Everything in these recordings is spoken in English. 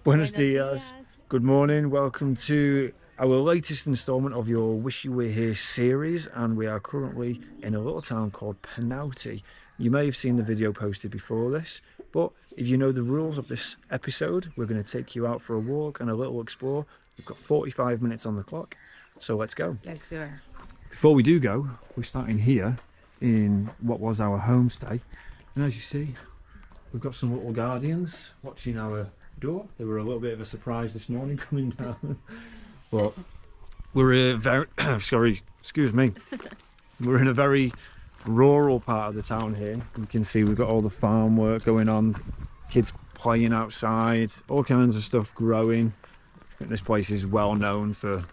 Buenos dias. Good morning. Welcome to our latest instalment of your Wish You Were Here series, and we are currently in a little town called Panauti. You may have seen the video posted before this, but if you know the rules of this episode, we're going to take you out for a walk and a little explore. We've got 45 minutes on the clock, so let's go. Let's do it. Before we do go, we're starting here in what was our homestay, and as you see, we've got some little guardians watching our door. They were a little bit of a surprise this morning coming down, but we're a very sorry, excuse me, we're in a very rural part of the town here. You can see we've got all the farm work going on, kids playing outside, all kinds of stuff growing. I think this place is well known for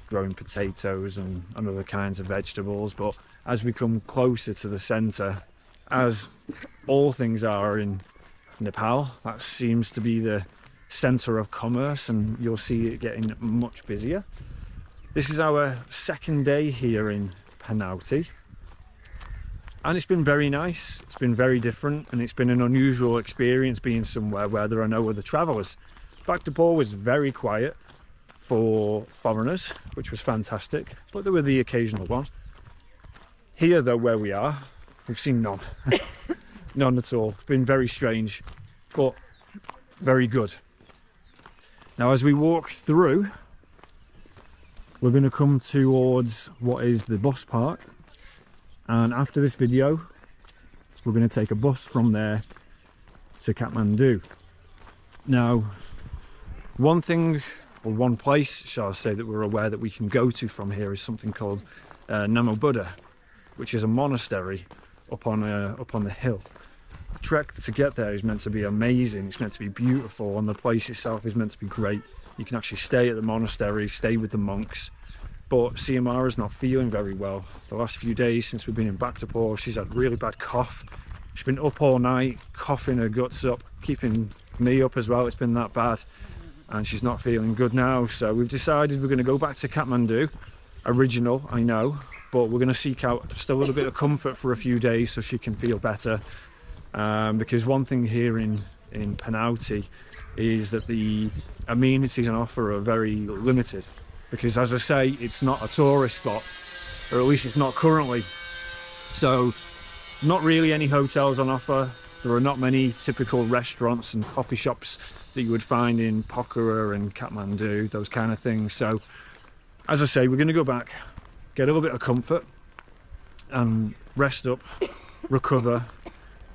growing potatoes and other kinds of vegetables, but as we come closer to the centre, as all things are in Nepal, that seems to be the centre of commerce, and you'll see it getting much busier. This is our second day here in Panauti, and it's been very nice. It's been very different, and it's been an unusual experience being somewhere where there are no other travellers. Bhaktapur was very quiet for foreigners, which was fantastic, but there were the occasional one. Here though, where we are, we've seen none. None at all. It's been very strange, but very good. Now as we walk through, we're going to come towards what is the bus park, and after this video we're going to take a bus from there to Kathmandu. Now one thing, or one place shall I say, that we're aware that we can go to from here is something called Neighbour, which is a monastery up on the hill. The trek to get there is meant to be amazing. It's meant to be beautiful, and the place itself is meant to be great. You can actually stay at the monastery, stay with the monks. But CMR is not feeling very well. The last few days since we've been in Bhaktapur, she's had really bad cough. She's been up all night, coughing her guts up, keeping me up as well. It's been that bad, and she's not feeling good now. So we've decided we're going to go back to Kathmandu. Original, I know, but we're going to seek out just a little bit of comfort for a few days so she can feel better. Because one thing here in Panauti is that the amenities on offer are very limited, because as I say, it's not a tourist spot, or at least it's not currently. So not really any hotels on offer. There are not many typical restaurants and coffee shops that you would find in Pokhara and Kathmandu, those kind of things. So as I say, we're going to go back, get a little bit of comfort and rest up, recover,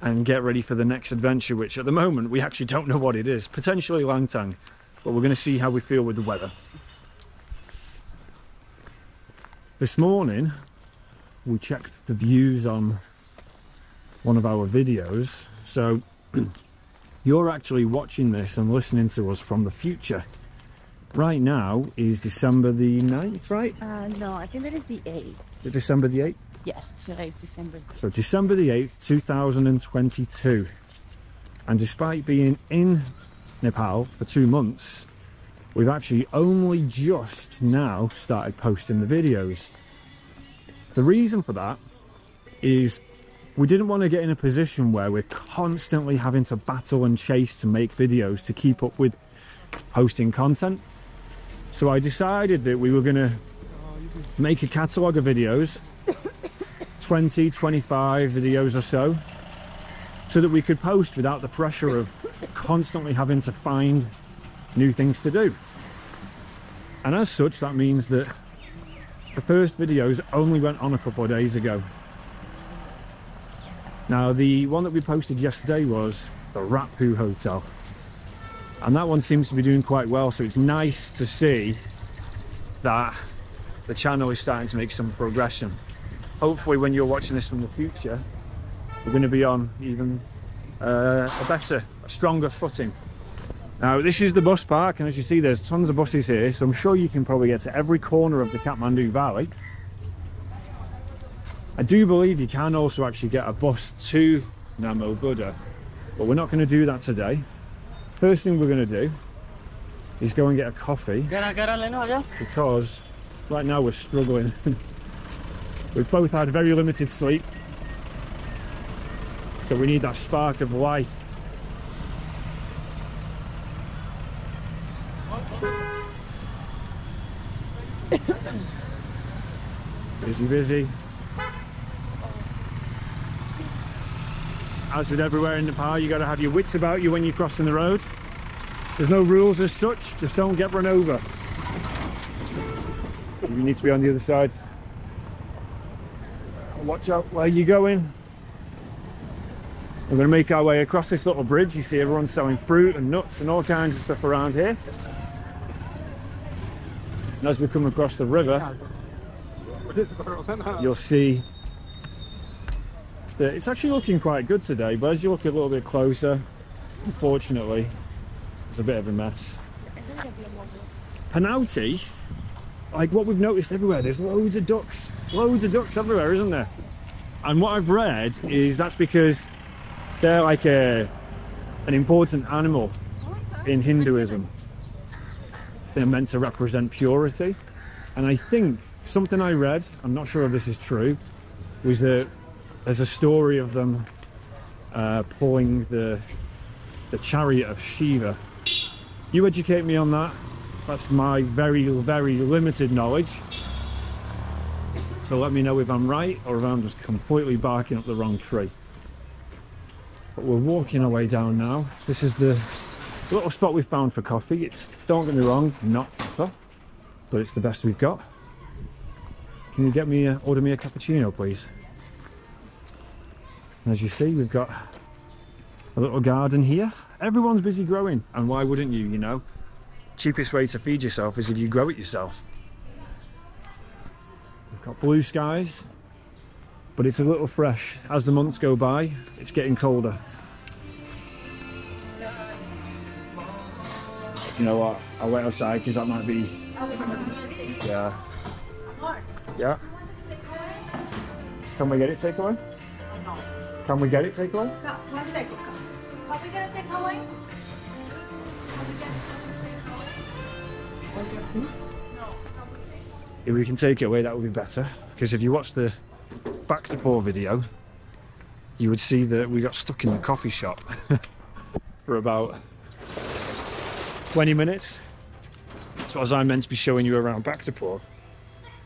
and get ready for the next adventure, which at the moment we actually don't know what it is. Potentially Langtang, but we're going to see how we feel with the weather. This morning we checked the views on one of our videos, so you're actually watching this and listening to us from the future. Right now is December the 9th, right? No, I think that is the 8th. Is it December the 8th? Yes, today is December. So December the 8th, 2022. And despite being in Nepal for 2 months, we've actually only just now started posting the videos. The reason for that is we didn't want to get in a position where we're constantly having to battle and chase to make videos to keep up with posting content. So I decided that we were going to make a catalogue of videos, 20, 25 videos or so that we could post without the pressure of constantly having to find new things to do. And as such, that means that the first videos only went on a couple of days ago. Now the one that we posted yesterday was the Rapu Hotel, and that one seems to be doing quite well, so it's nice to see that the channel is starting to make some progression. Hopefully when you're watching this from the future, we're going to be on even a stronger footing. Now this is the bus park, and as you see there's tons of buses here, so I'm sure you can probably get to every corner of the Kathmandu Valley. I do believe you can also actually get a bus to Neighbour, but we're not going to do that today. First thing we're going to do is go and get a coffee, because right now we're struggling. We've both had very limited sleep, so we need that spark of life. Busy, busy. As with everywhere in Nepal, you got to have your wits about you when you're crossing the road. There's no rules as such, just don't get run over. You need to be on the other side. Watch out where you're going. We're going to make our way across this little bridge. You see everyone's selling fruit and nuts and all kinds of stuff around here. And as we come across the river, you'll see that it's actually looking quite good today, but as you look a little bit closer, unfortunately, it's a bit of a mess. Panauti, like what we've noticed everywhere, there's loads of ducks everywhere, isn't there? And what I've read is that's because they're like an important animal in Hinduism. They're meant to represent purity. And I think something I read, I'm not sure if this is true, was that there's a story of them pulling the chariot of Shiva. You educate me on that. That's my very, very limited knowledge. So let me know if I'm right or if I'm just completely barking up the wrong tree. But we're walking our way down now. This is the little spot we found for coffee. It's, don't get me wrong, not proper, but it's the best we've got. Can you get me order me a cappuccino, please? And as you see, we've got a little garden here. Everyone's busy growing, and why wouldn't you, you know? Cheapest way to feed yourself is if you grow it yourself. We've got blue skies, but it's a little fresh. As the months go by, it's getting colder. You know what? I'll wait outside because that might be... Yeah. Yeah. Can we get it takeaway? No. Can we get it takeaway? 1 second. Can we get a takeaway? If we can take it away, that would be better. Because if you watch the Bhaktapur video, you would see that we got stuck in the coffee shop for about 20 minutes. So as I'm meant to be showing you around Bhaktapur,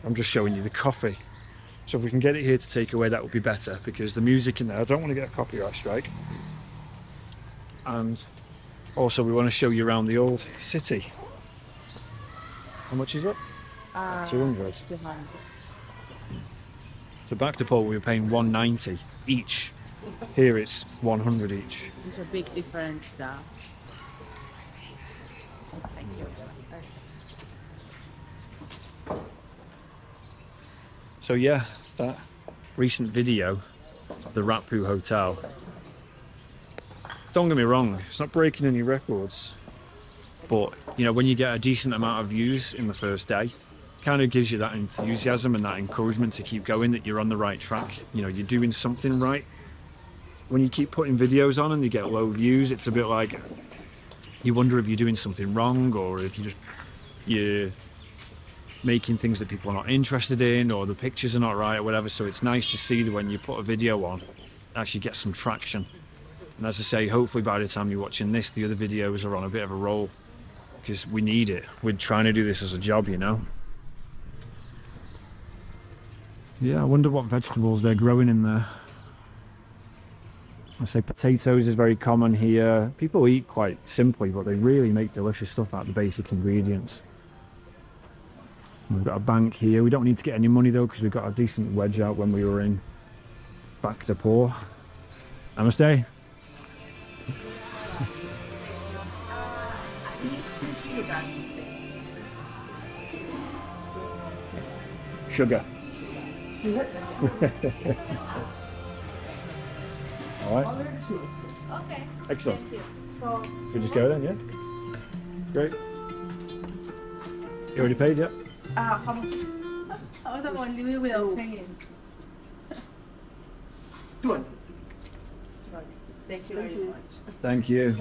I'm just showing you the coffee. So if we can get it here to take away, that would be better, because the music in there, I don't want to get a copyright strike. And also we want to show you around the old city. How much is it? 200. 200. So Bhaktapur we were paying 190 each. Here it's 100 each. There's a big difference now. Thank you. So yeah, that recent video of the Rapu Hotel. Don't get me wrong, it's not breaking any records. But, you know, when you get a decent amount of views in the first day, kind of gives you that enthusiasm and that encouragement to keep going, that you're on the right track. You know, you're doing something right. When you keep putting videos on and they get low views, it's a bit like you wonder if you're doing something wrong, or if you're making things that people are not interested in, or the pictures are not right or whatever. So it's nice to see that when you put a video on, actually get some traction. And as I say, hopefully by the time you're watching this, the other videos are on a bit of a roll, because we need it. We're trying to do this as a job, you know. Yeah, I wonder what vegetables they're growing in there. I say potatoes is very common here. People eat quite simply, but they really make delicious stuff out of the basic ingredients. We've got a bank here. We don't need to get any money though, because we got a decent wedge out when we were in Bhaktapur. Namaste. Sugar. All right. Okay. Excellent. Thank you. So We just go then, yeah? Great. You already paid, yeah? how much? Oh, someone we will pay in. 200. Thank you very much. Thank you.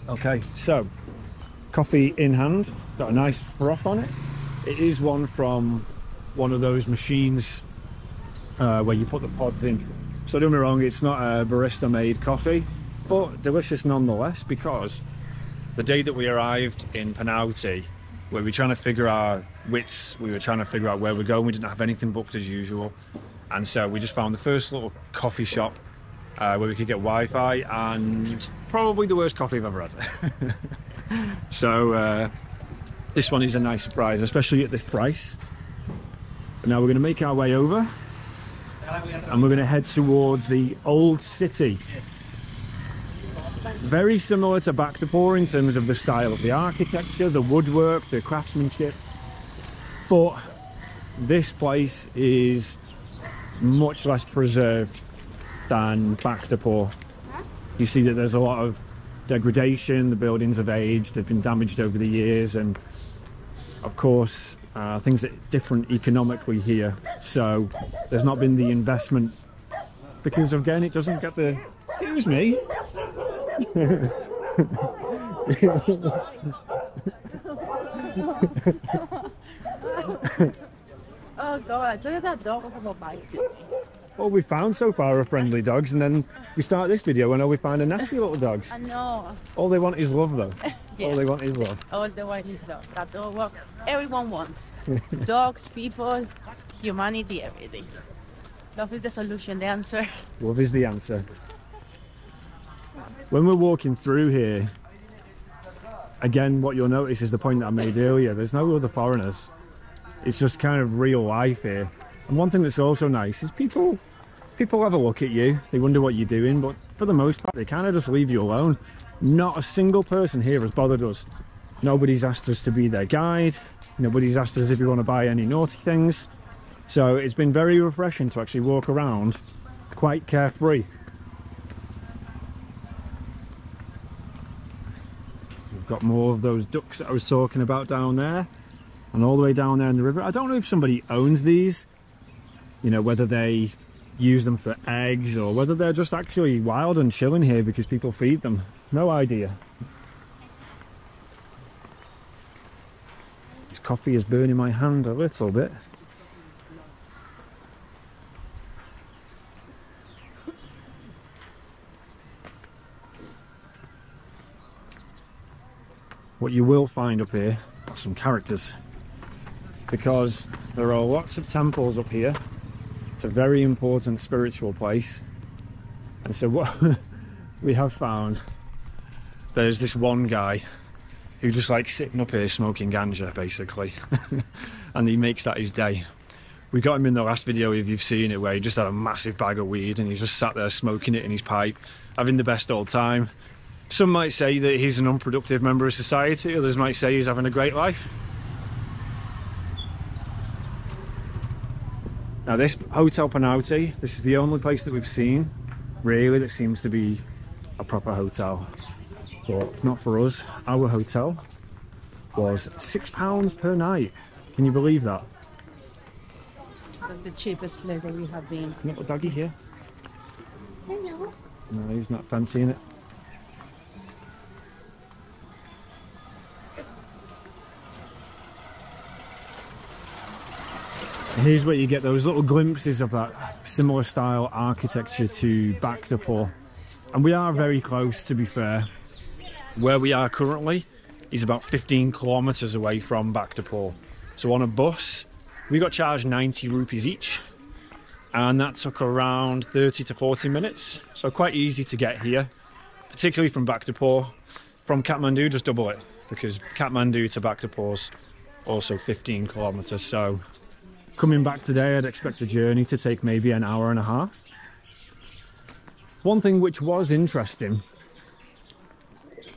Okay, so coffee in hand, got a nice froth on it. It is one from one of those machines where you put the pods in So don't get me wrong, it's not a barista made coffee, but delicious nonetheless, because the day that we arrived in Panauti, where we were trying to figure our wits, we were trying to figure out where we're going, we didn't have anything booked as usual, and so we just found the first little coffee shop where we could get Wi-Fi, and probably the worst coffee I've ever had. So this one is a nice surprise, especially at this price. But now we're going to make our way over, and we're going to head towards the old city. Very similar to Bhaktapur in terms of the style of the architecture, the woodwork, the craftsmanship, but this place is much less preserved than Bhaktapur. You see that there's a lot of degradation, the buildings have aged, they've been damaged over the years, and of course things are different economically here, so there's not been the investment because again it doesn't get the, excuse me. Oh god, look at that dog with a bite. All we found so far are friendly dogs, and then we start this video and all we find are nasty little dogs. I know. All they want is love though. Yes. All they want is love. All they want is dog. That's all what everyone wants. Dogs, people, humanity, everything. Love is the solution, the answer. Love is the answer. When we're walking through here, again, what you'll notice is the point that I made earlier. There's no other foreigners. It's just kind of real life here. And one thing that's also nice is people have a look at you. They wonder what you're doing, but for the most part, they kind of just leave you alone. Not a single person here has bothered us. Nobody's asked us to be their guide. Nobody's asked us if we want to buy any naughty things. So it's been very refreshing to actually walk around quite carefree. We've got more of those ducks that I was talking about down there, and all the way down there in the river. I don't know if somebody owns these, you know, whether they use them for eggs or whether they're just actually wild and chilling here because people feed them. No idea. This coffee is burning my hand a little bit. What you will find up here are some characters, because there are lots of temples up here. It's a very important spiritual place, and so what we have found, there's this one guy who just likes sitting up here smoking ganja basically and he makes that his day. We got him in the last video if you've seen it, where he just had a massive bag of weed and he just sat there smoking it in his pipe, having the best old time. Some might say that he's an unproductive member of society, others might say he's having a great life. Now this Hotel Panauti, this is the only place that we've seen really that seems to be a proper hotel, but not for us. Our hotel was £6 per night. Can you believe that? That's the cheapest place that we have been. Little doggy here. Hello. No, he's not fancying it. Here's where you get those little glimpses of that similar style architecture to Bhaktapur. And we are very close, to be fair. Where we are currently is about 15 kilometers away from Bhaktapur. So on a bus, we got charged 90 rupees each, and that took around 30 to 40 minutes. So quite easy to get here, particularly from Bhaktapur. From Kathmandu, just double it, because Kathmandu to Bhaktapur's also 15 kilometers. So coming back today, I'd expect the journey to take maybe an hour and a half. One thing which was interesting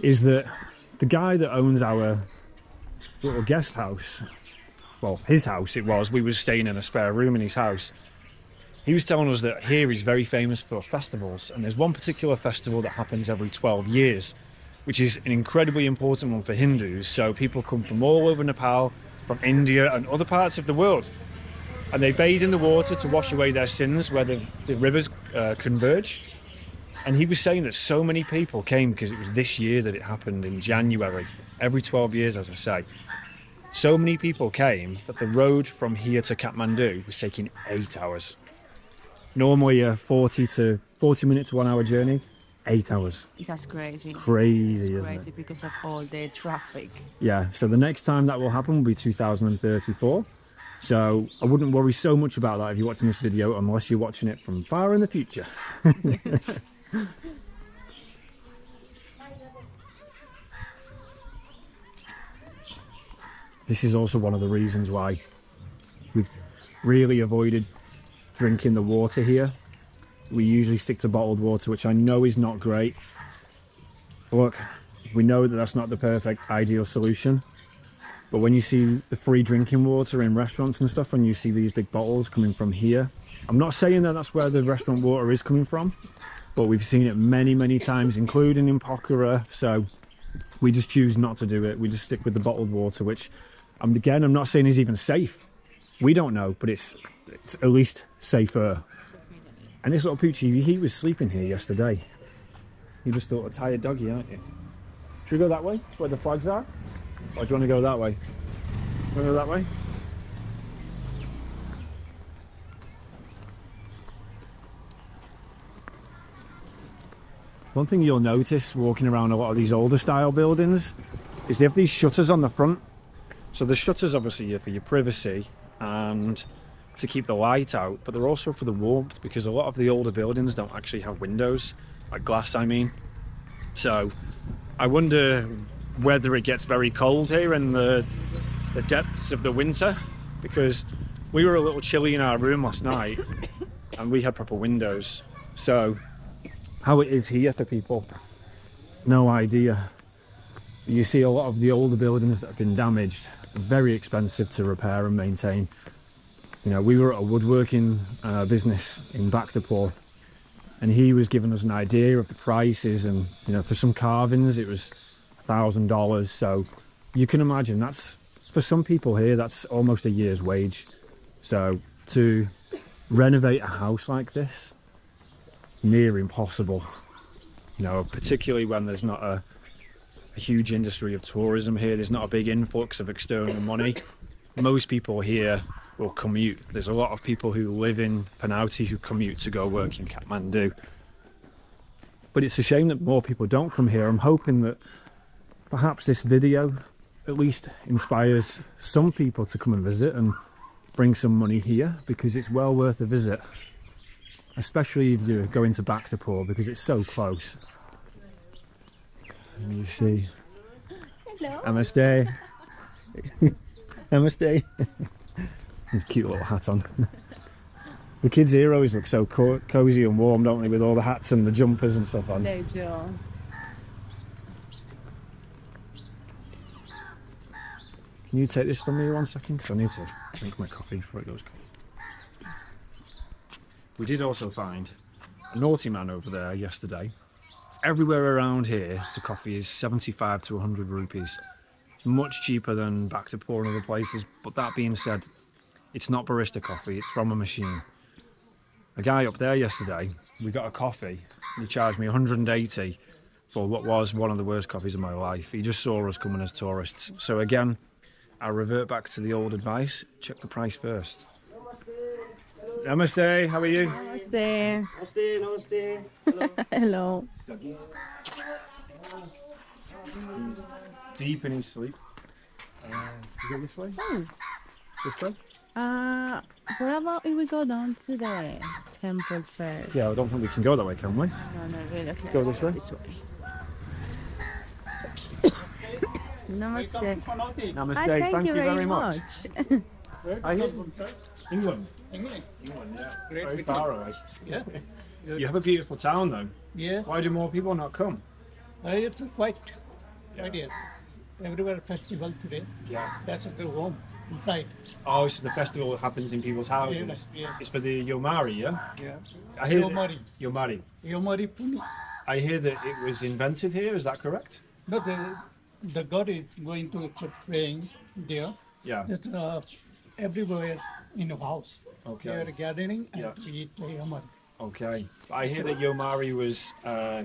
is that the guy that owns our little guest house, well, his house it was, we were staying in a spare room in his house. He was telling us that here he's very famous for festivals, and there's one particular festival that happens every 12 years, which is an incredibly important one for Hindus. So people come from all over Nepal, from India and other parts of the world, and they bathe in the water to wash away their sins where the rivers converge. And he was saying that so many people came because it was this year that it happened in January, every 12 years, as I say. So many people came that the road from here to Kathmandu was taking 8 hours. Normally a 40 minute to 1 hour journey, 8 hours. That's crazy. Crazy, It's isn't crazy it? because of all the traffic. Yeah, so the next time that will happen will be 2034. So I wouldn't worry so much about that if you're watching this video, unless you're watching it from far in the future. This is also one of the reasons why we've really avoided drinking the water here. We usually stick to bottled water, which I know is not great. Look, we know that that's not the perfect ideal solution, but when you see the free drinking water in restaurants and stuff, and you see these big bottles coming from here, I'm not saying that that's where the restaurant water is coming from, but we've seen it many times, including in Pokhara. So we just choose not to do it. We just stick with the bottled water, which again, I'm not saying is even safe. We don't know, but it's at least safer. And this little poochie, he was sleeping here yesterday. You just thought a tired doggy, aren't you? Should we go that way, where the flags are? Or do you want to go that way? You want to go that way? One thing you'll notice walking around a lot of these older style buildings is they have these shutters on the front. So the shutters obviously are for your privacy and to keep the light out, but they're also for the warmth, because a lot of the older buildings don't actually have windows, like glass I mean. So I wonder whether it gets very cold here in the depths of the winter, because we were a little chilly in our room last night and we had proper windows. So how it is here for people, no idea. You see a lot of the older buildings that have been damaged, very expensive to repair and maintain. You know, we were at a woodworking business in Bhaktapur, and he was giving us an idea of the prices, and you know, for some carvings it was $1,000. So you can imagine that's, for some people here, that's almost a year's wage. So to renovate a house like this, near impossible. You know, particularly when there's not a huge industry of tourism here, there's not a big influx of external money. Most people here will commute. There's a lot of people who live in Panauti who commute to go work in Kathmandu. But it's a shame that more people don't come here. I'm hoping that perhaps this video at least inspires some people to come and visit and bring some money here, because it's well worth a visit, especially if you're going to Bhaktapur, because it's so close. And you see, Hello. Namaste. Namaste. His cute little hat on. The kids here always look so cozy and warm, don't they, with all the hats and the jumpers and stuff on. They do. Can you take this from me 1 second? Because I need to drink my coffee before it goes cold. We did also find a naughty man over there yesterday. Everywhere around here, the coffee is 75 to 100 rupees. Much cheaper than Bhaktapur and other places. But that being said, it's not barista coffee, it's from a machine. A guy up there yesterday, we got a coffee, and he charged me 180 for what was one of the worst coffees of my life. He just saw us coming as tourists. So again, I'll revert back to the old advice, check the price first. Namaste, how are you? Namaste. Namaste, namaste. Hello. Hello. He's deep in his sleep. You go this way? Oh. This way? What about if we go down to the temple first? Yeah, I don't think we can go that way, can we? No, really. Okay. Go this way? This way. Namaste. Namaste, Thank you very much. I hear England. England. England, yeah. Great Very big far away. Yeah. You have a beautiful town though. Yes. Why do more people not come? It's quite idea. Everywhere festival today. Yeah. That's at the home inside. Oh, so the festival happens in people's houses. Yes, yes. It's for the Yomari, yeah? Yeah. I hear Yomari. Yomari. Yomari Puni. I hear that it was invented here, is that correct? But the god is going to keep praying there. Yeah. That's everywhere in a house. Okay. They are gathering and Yeah. eat Yomari. Okay. But I hear that Yomari was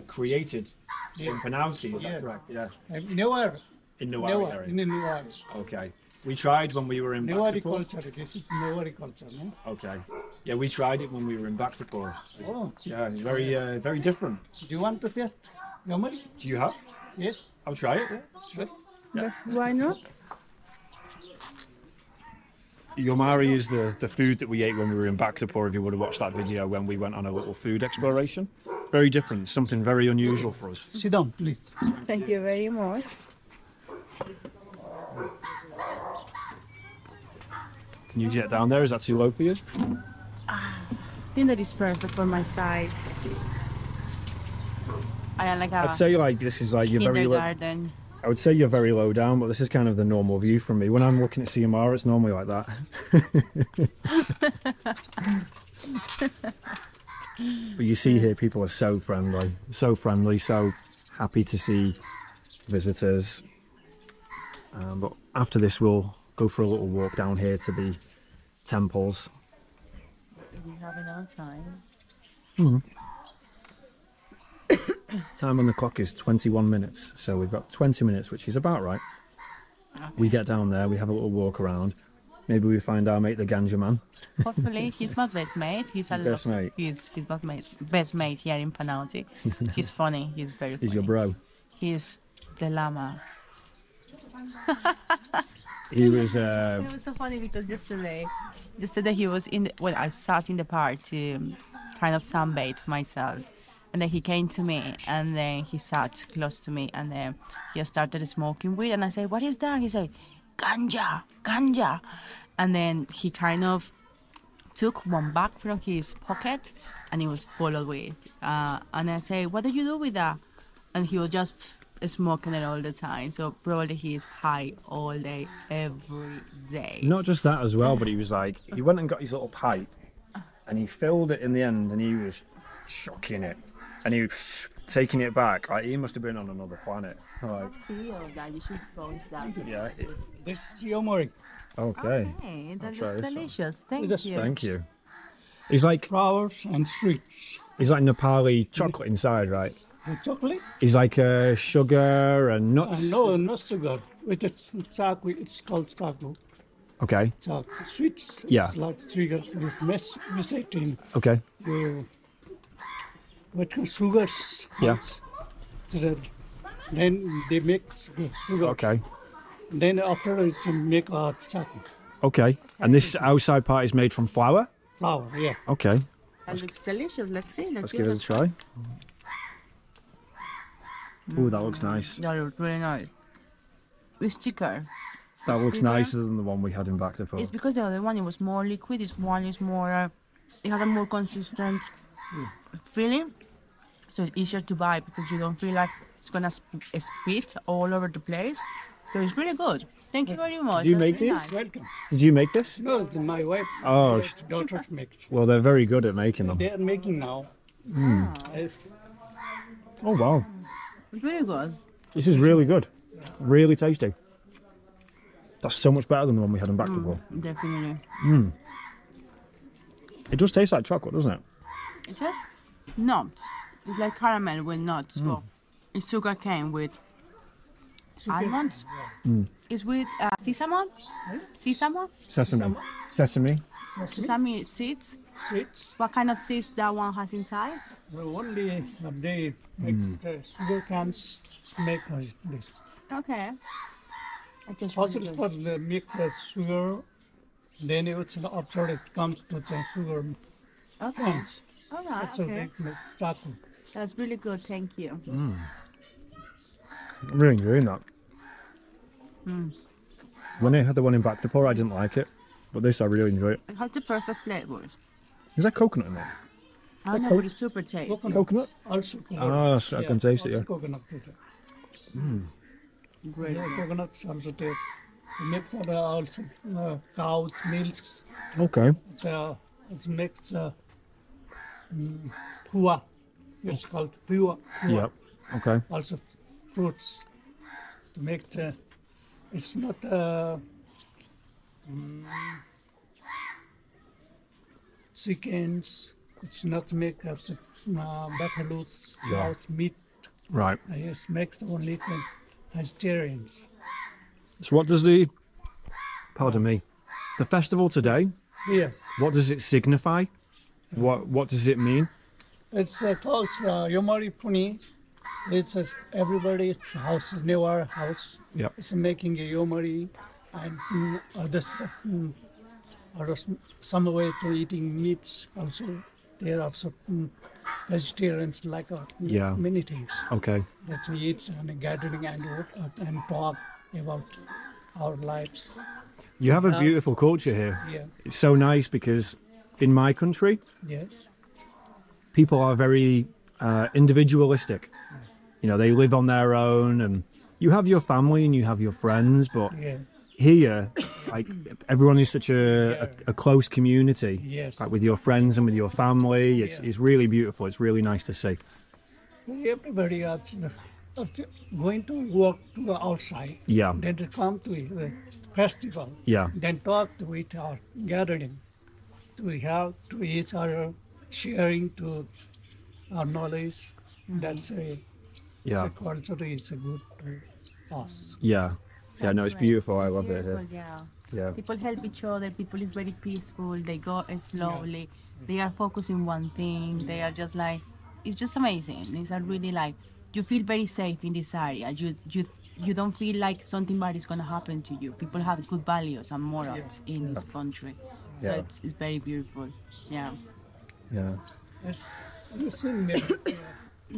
created in Yes. Panauti, is that Yes. correct? Yeah. Never. In Newari Never. area. In the Newari. Okay. We tried when we were in Newari Bhaktapur. culture. This is Newari culture, no? Okay. Yeah, we tried it when we were in Bhaktapur. Oh, Yeah, it's very different. do you want to taste yamari? Do you have? Yes. I'll try it. Sure. But why not? Yomari is the food that we ate when we were in Bhaktapur, if you would have watched that video when we went on a little food exploration. Very different, something very unusual for us. Sit down, please. Thank you very much. Can you get down there? Is that too low for you? I think that is perfect for my size. I am like a I'd say like this is like you're very low. kindergarten. I would say you're very low down, but this is kind of the normal view from me. When I'm looking at Siamara, it's normally like that. But you see here, people are so friendly, so happy to see visitors. But after this, we'll go for a little walk down here to the temples. We have enough time. Time on the clock is 21 minutes, so we've got 20 minutes, which is about right. Okay. We get down there, we have a little walk around. Maybe we find our mate, the ganja man. Hopefully, he's my best mate. He's a Best mate. He's best mate here in Panauti. He's funny. He's very funny. He's your bro. He's the llama. He was. It was so funny because yesterday he was I sat in the park to kind of sunbathe myself, and then he came to me, and then he sat close to me, and then he started smoking weed, and I said, "What is that?" He said, "Ganja, ganja," and then he kind of took one bag from his pocket, and it was full of weed. And I say, "What do you do with that?" And he was just smoking it all the time. So probably he is high all day, every day. Not just that as well, but he was like, he went and got his little pipe, and he filled it in the end, and he was chucking it, and he was taking it back. Like, he must have been on another planet. Like, Feel that you should post that. yeah. This is yamari. Okay. Okay, that try looks this one. delicious. Thank Just you. Thank you. He's like Flowers and sweets. Nepali chocolate inside, right? The chocolate? He's like sugar and nuts. No, not sugar. With the chaku, it's called chaku. Okay. Chaku. Sweets. Yeah. It's like sugar with messaging. Okay. What kind of sugars? Yeah. Then they make sugar. Okay. Then after it's make chaku. Okay. And this outside part is made from flour? Flour, yeah. Okay. That looks delicious. Let's see. Let's give it a try. Ooh, that looks nice. That looks really nice. It's thicker. That looks thicker. nicer than the one we had in Bhaktapur. It's because the other one it was more liquid. This one is more. It has a more consistent feeling, so it's easier to buy because you don't feel like it's gonna spit all over the place. So it's really good. Thank you very much. Did you That's make really these? nice. Welcome. Did you make this? No, it's my wife. Oh. Daughter makes. Well, they're very good at making them. They are making now. Yes. Oh, wow. It's really good. This is really good. Really tasty. That's so much better than the one we had in Bhaktapur. Definitely. It does taste like chocolate, doesn't it? It has nuts. It's like caramel with nuts. Well, it's sugar cane with almonds. It's with sesame. Sesame. Sesame. Sesame. Sesame seeds. Sweets. What kind of seeds that one has inside? Well, only they make the sugar cans make this. Okay. It just First really of good. all, they make the sugar, then it's after it comes to the sugar Okay. cans. All right. That's how Okay. they make chocolate. That's really good. Thank you. I'm really enjoying that. When I had the one in Bhaktapur, I didn't like it, but this I really enjoy it. It has the perfect flavors. Is there coconut in there? I don't know, but it's super tasty. Coconut? Also, Ah, so I can taste it, also yeah. coconut. Great. Yeah, coconuts also taste. It makes also cows' milks. Okay. It makes pua. It's called pua. Yep. Okay. Also fruits to make the. It's not chickens. It's not make buffaloes, Yeah. cows meat. Right. It makes only the vegetarians. So what does pardon me, the festival today, Yeah. what does it signify? What does it mean? It's called Yomari Puni. It's everybody's house, Newari house. Yep. It's making a Yomari and some way to eating meats also. There are also vegetarians like Yeah. many things. Okay. Let's eat and gathering and talk about our lives. You have a beautiful culture here. Yeah. It's so nice because in my country, Yes. people are very individualistic. You know, they live on their own, and you have your family and you have your friends, but Yeah. here, like, everyone is such a close community. Yes. Like with your friends and with your family. It's really beautiful. It's really nice to see. Everybody else going to walk to the outside. Yeah. Then to come to the festival. Yeah. Then talk to each other, gathering, to have to each other, sharing to our knowledge. That's it's a culture. It's a good to us. Yeah. Yeah, no, it's beautiful. I love it here. Yeah. Yeah. People help each other. People is very peaceful. They go slowly. They are focusing one thing. They are just like, it's just amazing. It's a really like, you feel very safe in this area. You don't feel like something bad is gonna happen to you. People have good values and morals in this country. So Yeah. it's very beautiful. Yeah. Yeah. It's, you see,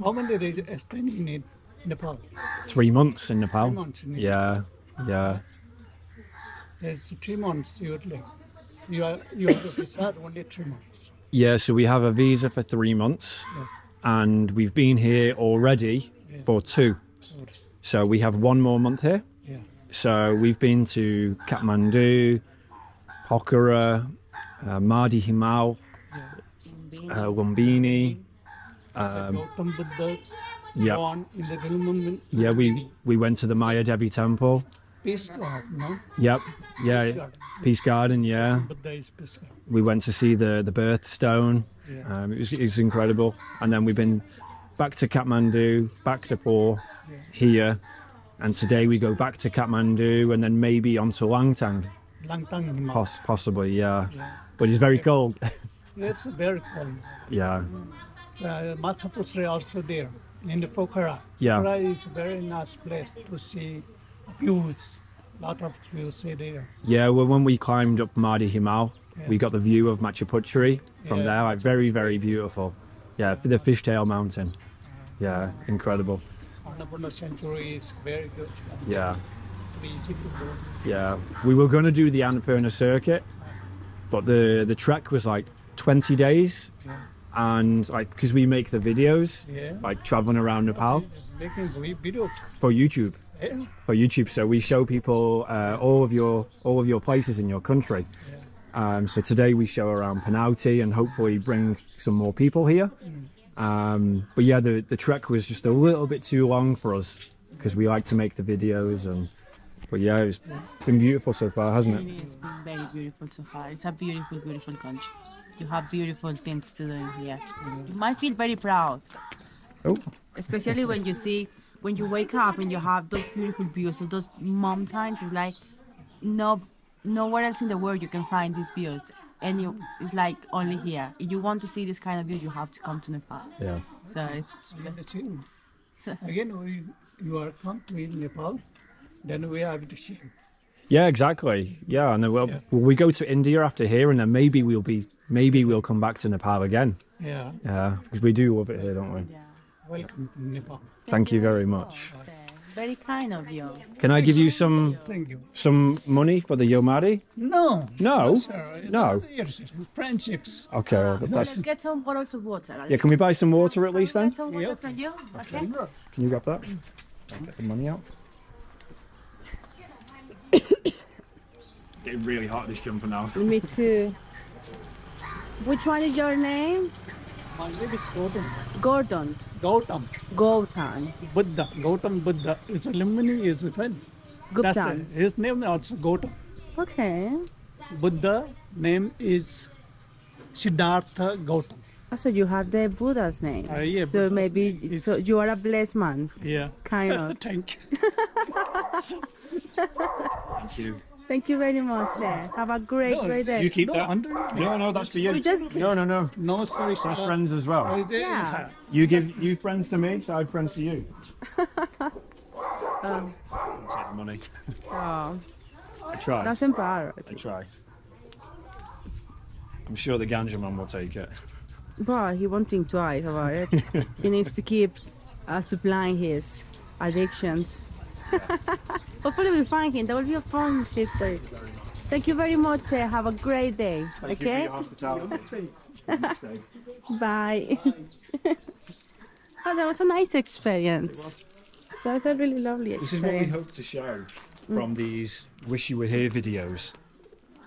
how many days spending in Nepal? 3 months in Nepal. 3 months in Nepal. Yeah. Yeah. It's 3 months usually. You have to decide only 3 months. Yeah, so we have a visa for 3 months, and we've been here already for 2. So we have 1 more month here. Yeah. So we've been to Kathmandu, Pokhara, Mardi Himal, Lumbini. Gautam Buddha's yeah. born in the Gulman. Yeah, we went to the Maya Devi temple. Peace God, no? Yep. Yeah. Peace Garden. Peace Garden. Yeah. Buddha is Peace Garden. We went to see the birthstone. Yeah. It was incredible. And then we've been back to Kathmandu, Bhaktapur, here, and today we go back to Kathmandu and then maybe on to Langtang, Langtang Himal. possibly, yeah. But it's very cold. It's very cold. Yeah, Mathapusre also there in the Pokhara. Yeah. Pokhara is a very nice place to see views. Lot of views there. yeah. Well, when we climbed up Mardi Himal, we got the view of Machu Picchu from Yeah, there. Like very, very beautiful. Yeah, the Fishtail Mountain. Yeah, incredible. Annapurna Sanctuary is very good. Yeah, Easy to go. yeah. We were going to do the Annapurna circuit, but the trek was like 20 days. Yeah. And like, because we make the videos, Yeah. like traveling around Nepal Making video. for YouTube. Yeah. For YouTube, so we show people all of your places in your country. So today we show around Panauti and hopefully bring some more people here. But yeah, the trek was just a little bit too long for us because we like to make the videos. But yeah, it's been beautiful so far, hasn't it? It's been very beautiful so far. It's a beautiful, beautiful country. You have beautiful things to do here. You might feel very proud, Oh, especially when you wake up and you have those beautiful views of those mountains. It's like nowhere else in the world you can find these views. And it's like only here. If you want to see this kind of view, you have to come to Nepal. yeah. So it's so, Again, you are come to Nepal, then we have to see. Yeah, exactly. Yeah, and then we go to India after here, and then maybe we'll come back to Nepal again. Yeah. Yeah, because we do love it here, don't we? yeah. Welcome to Nepal. Thank you very much. Very kind of you. Can I give you some Thank you. money for the Yomari? No. No? Sir. No? Yes, friendships. Okay, well, Let's that's, get some bottles of water. yeah. Can we buy some water at least then? Get some water from you. Okay. Can you grab that? I'll get the money out. Getting really hot this jumper now. Me too. Which one is your name? My name is Gautam. Gordon. Gautam. Gautam. Buddha. Gautam Buddha. It's a Limini is a friend. Gupta. His name also Gautam. Okay. Buddha name is Siddhartha Gautam. So you have the Buddha's name. Yeah, so Buddha's maybe name is- so you are a blessed man. Yeah. Kind of. Thank you. Thank you. Thank you very much. Have a great day. You keep No, that. under. No, that's for you. We just- No. No, sorry. That's friends as well. Yeah. You give you friends to me, side friends to you. Oh, Take the money. oh, I try. that's I embarrassing. try. I'm sure the ganja man will take it. But he won't think twice about it. He needs to keep supplying his addictions. Hopefully we find him. That will be a fun history. Thank you very much. Have a great day. Thank you for Okay? your hospitality. Bye. Oh, that was a nice experience. That was a really lovely experience. This is what we hope to show from these Wish You Were Here videos.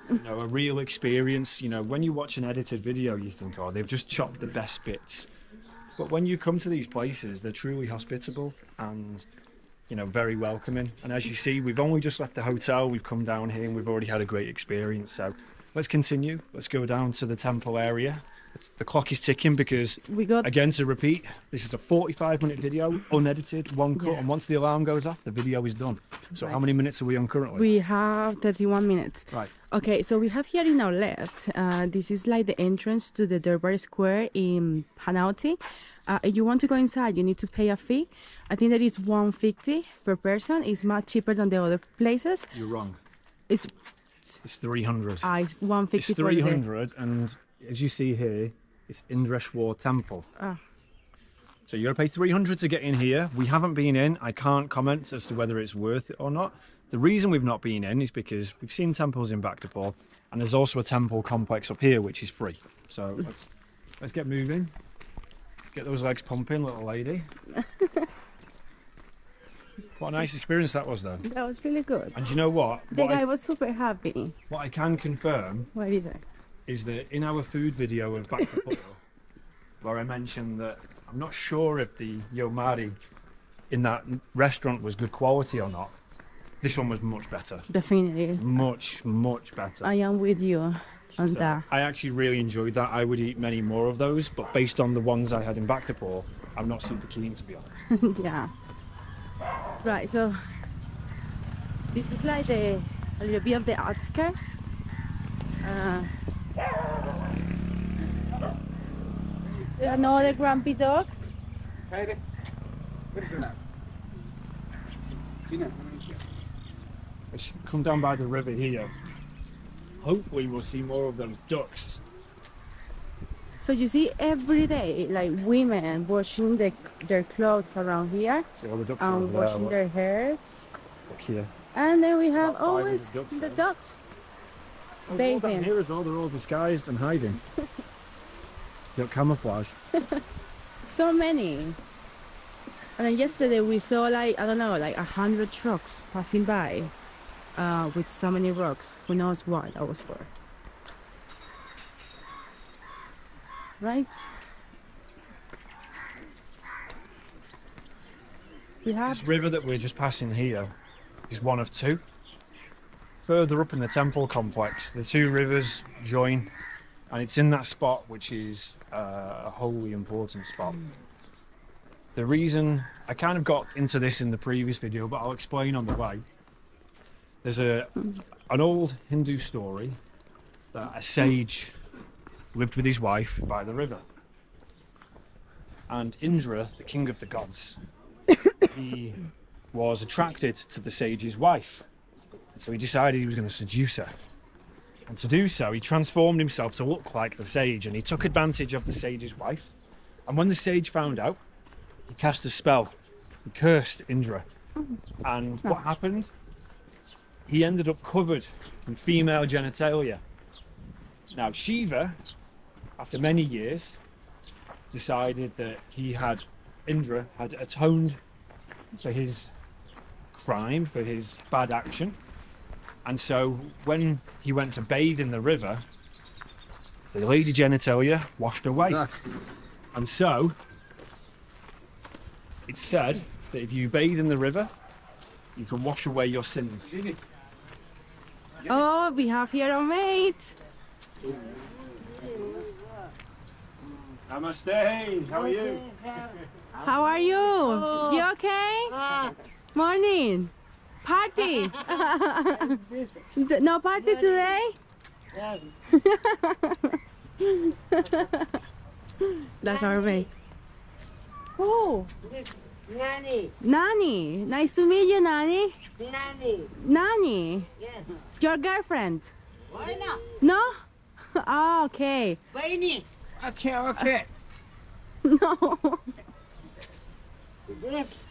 You know, a real experience. You know, when you watch an edited video, you think, oh, they've just chopped the best bits. But when you come to these places, they're truly hospitable and, you know, very welcoming. And as you see, we've only just left the hotel. We've come down here and we've already had a great experience. So let's continue. Let's go down to the temple area. The clock is ticking because, We got again, to repeat, this is a 45-minute video, unedited, one cut, Yeah. and once the alarm goes off, the video is done. So how Right. many minutes are we on currently? We have 31 minutes. Right. Okay, so we have here in our left, this is like the entrance to the Durbar Square in Panauti. If you want to go inside, you need to pay a fee. I think that is 150 per person. It's much cheaper than the other places. You're wrong. It's It's 300. it's 150 It's for the day. 300, and as you see here, it's Indra Temple. Ah. So you're going to pay 300 to get in here. We haven't been in. I can't comment as to whether it's worth it or not. The reason we've not been in is because we've seen temples in Bhaktapur, and there's also a temple complex up here which is free. So let's get moving. Get those legs pumping, little lady. What a nice experience that was, though. That was really good. And you know what? The What guy I, was super happy. what I can confirm What is it? is that in our food video of Bhaktapur, where I mentioned that I'm not sure if the Newari in that restaurant was good quality or not, this one was much better. Definitely. Much better. I am with you on So that. I actually really enjoyed that. I would eat many more of those, but based on the ones I had in Bhaktapur, I'm not super keen, to be honest. Yeah. Right, so this is like a little bit of the outskirts. Another grumpy dog. I should come down by the river here. Hopefully we'll see more of those ducks. So you see every day, like women washing their clothes around here See all the ducks over and there, washing look, their hairs. look here. And then we have About 500 always ducks the there. ducks Oh, all down bathing. here as well, they're all disguised and hiding. Got camouflage. So many. And then yesterday we saw like, I don't know, like 100 trucks passing by with so many rocks. Who knows what that was for. Right? We have This river that we're just passing here is one of two. Further up in the temple complex, the two rivers join, and it's in that spot which is a wholly important spot. The reason I kind of got into this in the previous video, but I'll explain on the way. There's an old Hindu story that a sage lived with his wife by the river, and Indra, the king of the gods, he was attracted to the sage's wife, so he decided he was going to seduce her. And to do so, he transformed himself to look like the sage, and he took advantage of the sage's wife. And when the sage found out, he cast a spell. He cursed Indra. And what happened? He ended up covered in female genitalia. Now Shiva, after many years, decided that Indra had atoned for his crime, for his bad action. And so when he went to bathe in the river, the lady genitalia washed away. And so it's said that if you bathe in the river, you can wash away your sins. Oh, we have here a mate. Namaste, how are you? How are you? You okay? Morning. party. No party today. That's our mate. Oh, Nani. Nani. Nice to meet you, Nani. Nani. Nani. Yes. Your girlfriend? Why not? No? Oh, okay. Baini. Okay, okay. No. This.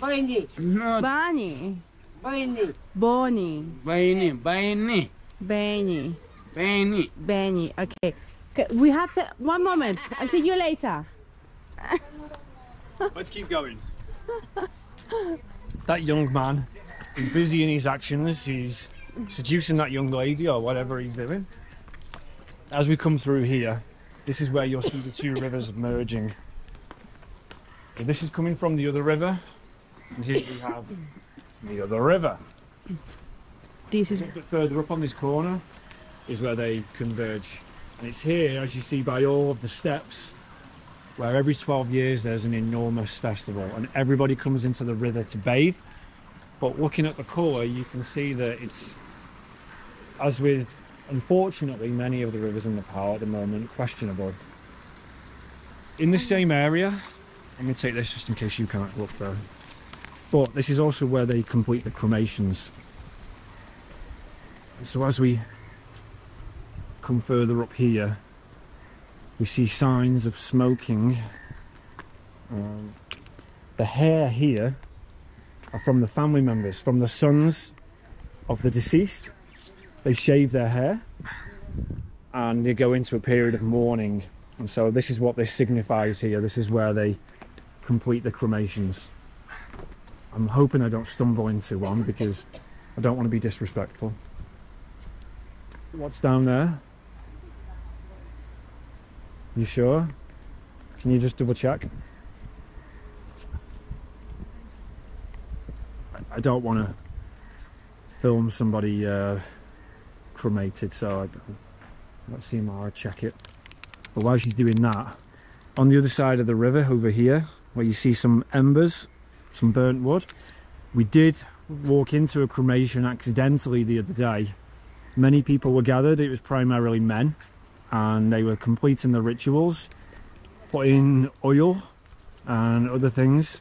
Baini. No, Bani. Baini. Boni. Baini, Baini, Benny. Baini. Benny. Okay. Okay. We have to. One moment. I'll see you later. Let's keep going. That young man, he's busy in his actions. He's seducing that young lady or whatever he's doing. As we come through here, this is where you'll see the two rivers merging. So this is coming from the other river, and here we have the other river. This is A bit further up on this corner is where they converge, and it's here, as you see by all of the steps, where every 12 years there's an enormous festival and everybody comes into the river to bathe. But looking at the colour, you can see that it's, as with unfortunately many of the rivers in Nepal at the moment, questionable. In the same area, let me take this just in case you can't look there, but this is also where they complete the cremations. So as we come further up here, we see signs of smoking. The hair here are from the family members, from the sons of the deceased. They shave their hair and they go into a period of mourning, and so this is what this signifies here. This is where they complete the cremations. I'm hoping I don't stumble into one because I don't want to be disrespectful. What's down there? You sure? Can you just double check? I don't want to film somebody cremated, so let's see Mara check it. But while she's doing that, on the other side of the river over here, where you see some embers, some burnt wood, we did walk into a cremation accidentally the other day. Many people were gathered. It was primarily men, and they were completing the rituals, putting oil and other things,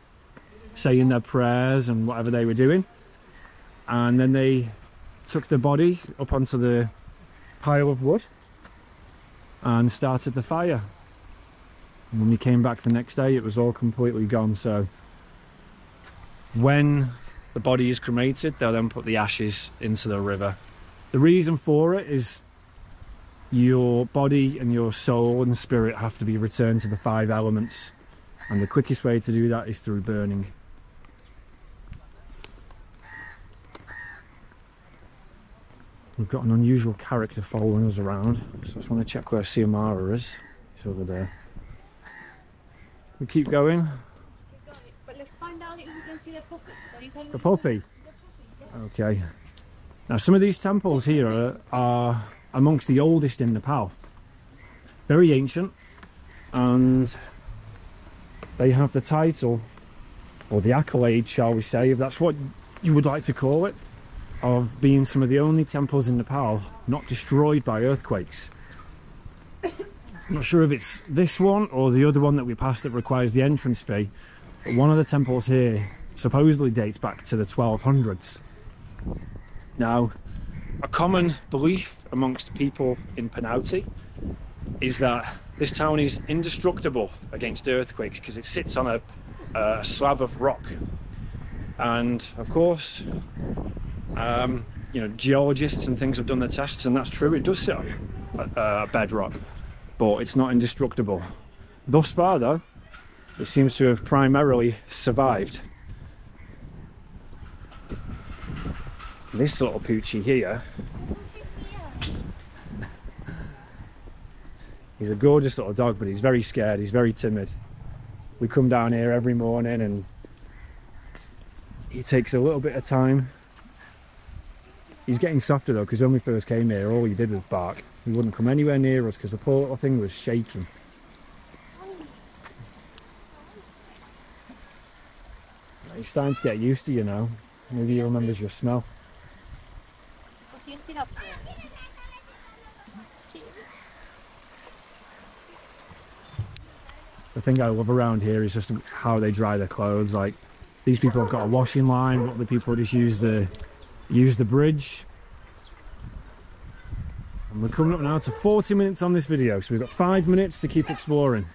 saying their prayers and whatever they were doing, and then they took the body up onto the pile of wood and started the fire. And when we came back the next day, it was all completely gone. So when the body is cremated, they'll then put the ashes into the river. The reason for it is your body and your soul and spirit have to be returned to the 5 elements, and the quickest way to do that is through burning. We've got an unusual character following us around, so I just want to check where Siamara is. He's over there. We keep going. But let's find out if we can see the puppy. The puppy? Okay. Now some of these temples here are amongst the oldest in Nepal. Very ancient, and they have the title, or the accolade, shall we say, if that's what you would like to call it, of being some of the only temples in Nepal not destroyed by earthquakes. I'm not sure if it's this one or the other one that we passed that requires the entrance fee, but one of the temples here supposedly dates back to the 1200s. Now, a common belief amongst people in Panauti is that this town is indestructible against earthquakes because it sits on a slab of rock. And of course, you know, geologists and things have done the tests, and that's true. It does sit on bedrock, but it's not indestructible. Thus far, though, it seems to have primarily survived. This little poochie here, he's a gorgeous little dog, but he's very scared, he's very timid. We come down here every morning and he takes a little bit of time. He's getting softer though, because when we first came here, all he did was bark. He wouldn't come anywhere near us because the poor little thing was shaking. He's starting to get used to you now. Maybe he remembers your smell. The thing I love around here is just how they dry their clothes. Like, these people have got a washing line, other people just use the bridge. And we're coming up now to 40 minutes on this video, so we've got 5 minutes to keep exploring.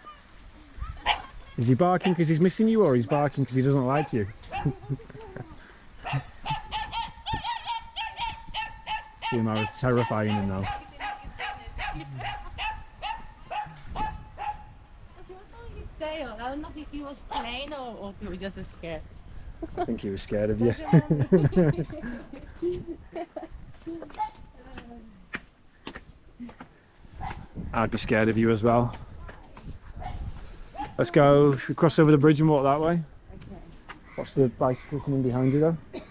Is he barking because he's missing you, or he's barking because he doesn't like you? See him, I was terrifying him now. I don't know if he was playing or he was just scared. I think he was scared of you. I'd be scared of you as well. Let's go. Should we cross over the bridge and walk that way? Okay. Watch the bicycle coming behind you though. Is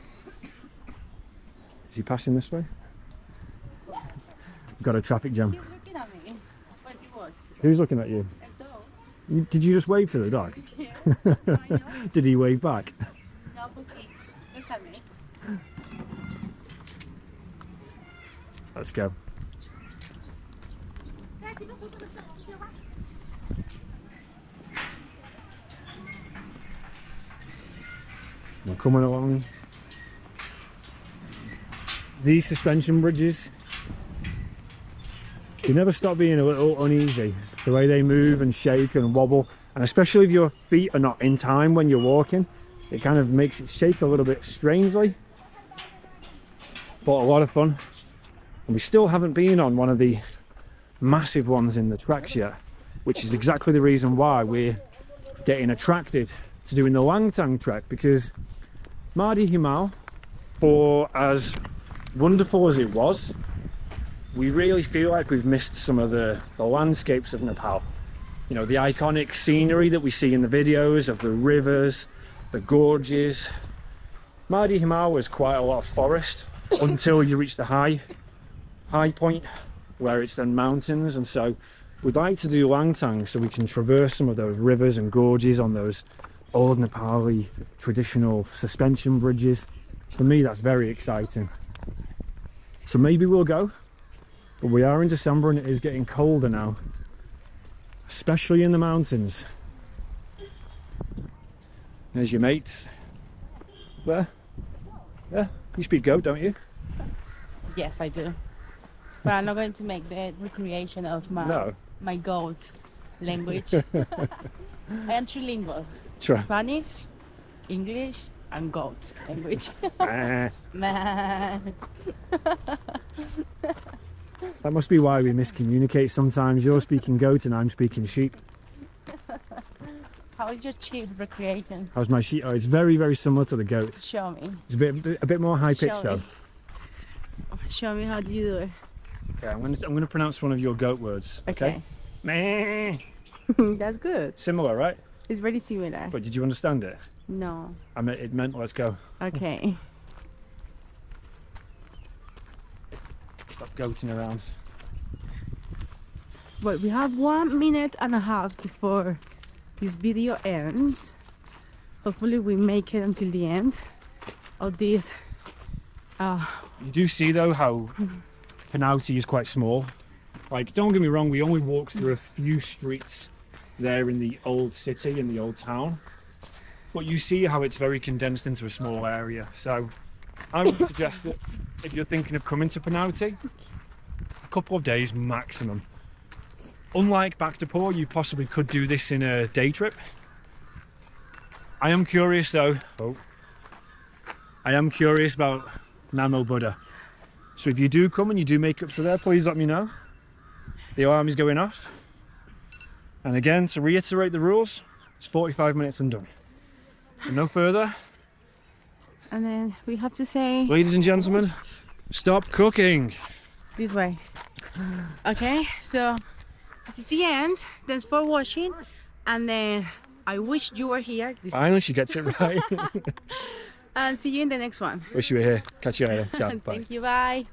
he passing this way? We've got a traffic jam. He's looking at me. But he was. Who's looking at you? A dog. Did you just wave to the dog? Yes. Did he wave back? No, Cookie. Look at me. Let's go. We're coming along. These suspension bridges, you never stop being a little uneasy. The way they move and shake and wobble, and especially if your feet are not in time when you're walking, it kind of makes it shake a little bit strangely. But a lot of fun. And we still haven't been on one of the massive ones in the tracks yet, which is exactly the reason why we're getting attracted to doing the Langtang trek, because Madhi Himal, for as wonderful as it was, we really feel like we've missed some of the landscapes of Nepal. You know, the iconic scenery that we see in the videos of the rivers, the gorges. Madhi Himal was quite a lot of forest until you reach the high point where it's then mountains, and so we'd like to do Langtang so we can traverse some of those rivers and gorges on those old Nepali traditional suspension bridges. For me, that's very exciting. So maybe we'll go, but we are in December and it is getting colder now, especially in the mountains. There's your mates. Where? Yeah, you speak goat, don't you? Yes, I do. But I'm not going to make the recreation of my goat language. I am trilingual. Try. Spanish, English, and goat language. That Man. must be why we miscommunicate sometimes. You're speaking goat and I'm speaking sheep. How is your sheep recreation? How's my sheep? Oh, it's very, very similar to the goat. Show me. It's a bit more high pitched though. Show me how do you do it. Okay, I'm gonna pronounce one of your goat words. Okay. Meh. That's good. Similar, right? It's very similar. But did you understand it? No. It meant let's go. Okay. Stop goating around. But we have 1.5 minutes before this video ends. Hopefully we make it until the end of this. You do see though how Panauti is quite small. Like, don't get me wrong, we only walked through a few streets there in the old city, in the old town. But you see how it's very condensed into a small area. So I would suggest that if you're thinking of coming to Panauti, a couple of days maximum. Unlike Bhaktapur, you possibly could do this in a day trip. I am curious though. I am curious about Namo Buddha. So if you do come and you do make up to there, please let me know. The alarm is going off. And again, to reiterate the rules, it's 45 minutes and done. So no further. And then we have to say... Ladies and gentlemen, stop cooking. This way. Okay, so this is the end. Thanks for watching. And then I wish you were here. Finally, she gets it right. And see you in the next one. Wish you were here. Catch you later. Ciao. Bye. Thank you. Bye.